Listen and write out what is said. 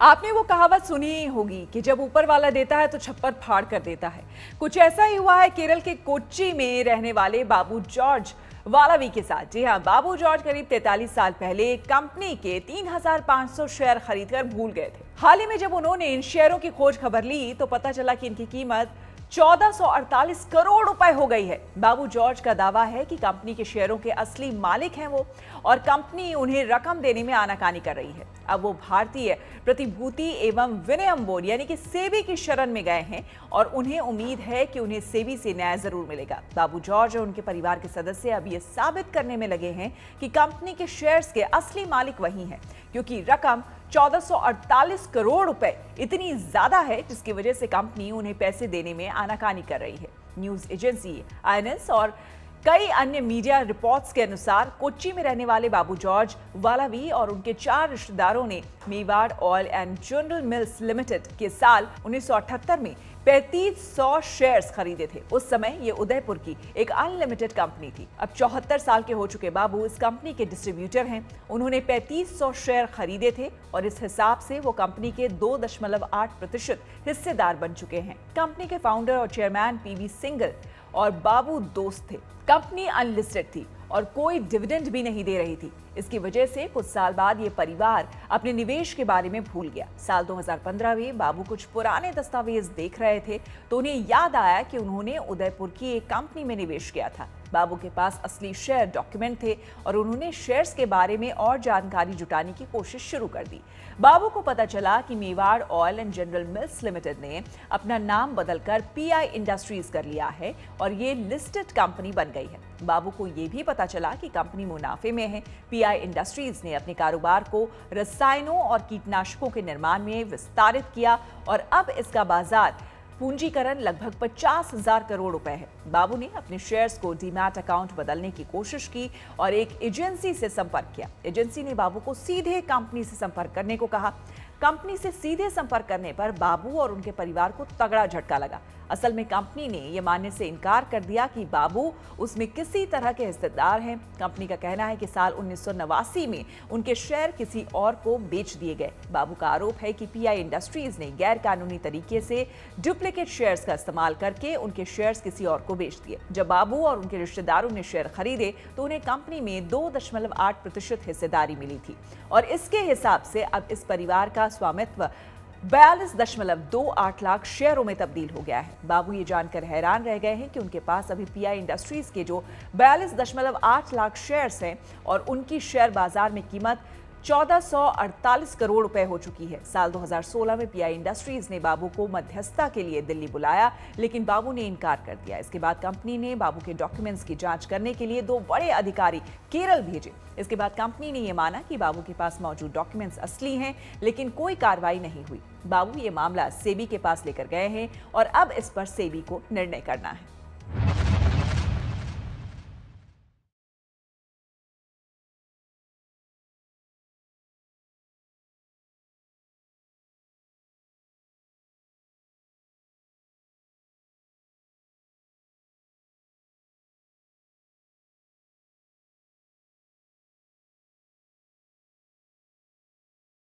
आपने वो कहावत सुनी ही होगी कि जब ऊपर वाला देता है तो छप्पर फाड़ कर देता है। कुछ ऐसा ही हुआ है केरल के कोच्चि में रहने वाले बाबू जॉर्ज वालावी के साथ। जी हाँ, बाबू जॉर्ज करीब 43 साल पहले कंपनी के 3,500 शेयर खरीदकर भूल गए थे। हाल ही में जब उन्होंने इन शेयरों की खोज खबर ली तो पता चला कि इनकी कीमत 1448 करोड़ रुपए हो गई है। बाबू जॉर्ज का दावा है कि कंपनी के शेयरों के असली मालिक हैं वो, और कंपनी उन्हें रकम देने में आनाकानी कर रही है। अब वो भारतीय प्रतिभूति एवं विनिमय बोर्ड यानी कि सेबी की शरण में गए हैं और उन्हें उम्मीद है कि उन्हें सेबी से न्याय जरूर मिलेगा। बाबू जॉर्ज और उनके परिवार के सदस्य अब ये साबित करने में लगे हैं कि कंपनी के शेयर्स के असली मालिक वही हैं, क्योंकि रकम 1448 करोड़ रुपए इतनी ज्यादा है जिसकी वजह से कंपनी उन्हें पैसे देने में आनाकानी कर रही है। न्यूज एजेंसी आईएनएस और कई अन्य मीडिया रिपोर्ट्स के अनुसार कोच्चि में रहने वाले बाबू जॉर्ज वालावी और उनके 4 रिश्तेदारों ने Mewar oil and general mills limited के साल 1978 में 3500 शेयर्स खरीदे थे। उस समय ये उदयपुर की एक अनलिमिटेड कंपनी थी। अब 74 साल के हो चुके बाबू इस कंपनी के डिस्ट्रीब्यूटर हैं। उन्होंने 3500 शेयर खरीदे थे और इस हिसाब से वो कंपनी के 2.8% हिस्सेदार बन चुके हैं। कंपनी के फाउंडर और चेयरमैन पीवी सिंगल और बाबू दोस्त थे। कंपनी अनलिस्टेड थी और कोई डिविडेंड भी नहीं दे रही थी। इसकी वजह से कुछ साल बाद ये परिवार अपने निवेश के बारे में भूल गया। साल 2015 में बाबू कुछ पुराने दस्तावेज देख रहे थे तो उन्हें याद आया कि उन्होंने उदयपुर की एक कंपनी में निवेश किया था। बाबू के पास असली शेयर डॉक्यूमेंट थे और उन्होंने शेयर्स के बारे में और जानकारी जुटाने की कोशिश शुरू कर दी। बाबू को पता चला कि Mewar oil and general mills limited ने अपना नाम बदलकर पीआई इंडस्ट्रीज कर लिया है और ये लिस्टेड कंपनी बन गई है। बाबू को ये भी पता चला कि कंपनी मुनाफे में है। पीआई इंडस्ट्रीज ने अपने कारोबार को रसायनों और कीटनाशकों के निर्माण में विस्तारित किया और अब इसका बाजार पूंजीकरण लगभग 50,000 करोड़ रुपए है। बाबू ने अपने शेयर्स को डीमैट अकाउंट बदलने की कोशिश की और एक एजेंसी से संपर्क किया। एजेंसी ने बाबू को सीधे कंपनी से संपर्क करने को कहा। कंपनी से सीधे संपर्क करने पर बाबू और उनके परिवार को तगड़ा झटका लगा। असल में कंपनी ने यह मानने से इनकार कर दिया कि बाबू उसमें किसी तरह के हिस्सेदार हैं। कंपनी का कहना है कि साल 1989 में उनके शेयर किसी और को बेच दिए गए। बाबू का आरोप है कि पीआई इंडस्ट्रीज ने गैर कानूनी तरीके से डुप्लीकेट शेयर्स का इस्तेमाल करके उनके शेयर्स किसी और को बेच दिए। जब बाबू और उनके रिश्तेदारों ने शेयर खरीदे तो उन्हें कंपनी में 2.8% हिस्सेदारी मिली थी और इसके हिसाब से अब इस परिवार का स्वामित्व 42.28 लाख शेयरों में तब्दील हो गया है। बाबू ये जानकर हैरान रह गए हैं कि उनके पास अभी पीआई इंडस्ट्रीज के जो 42.8 लाख शेयर्स हैं और उनकी शेयर बाजार में कीमत 1448 करोड़ रुपए हो चुकी है। साल 2016 में पीआई इंडस्ट्रीज ने बाबू को मध्यस्थता के लिए दिल्ली बुलाया, लेकिन बाबू ने इनकार कर दिया। इसके बाद कंपनी ने बाबू के डॉक्यूमेंट्स की जांच करने के लिए 2 बड़े अधिकारी केरल भेजे। इसके बाद कंपनी ने यह माना कि बाबू के पास मौजूद डॉक्यूमेंट्स असली हैं, लेकिन कोई कार्रवाई नहीं हुई। बाबू ये मामला सेबी के पास लेकर गए हैं और अब इस पर सेबी को निर्णय करना है।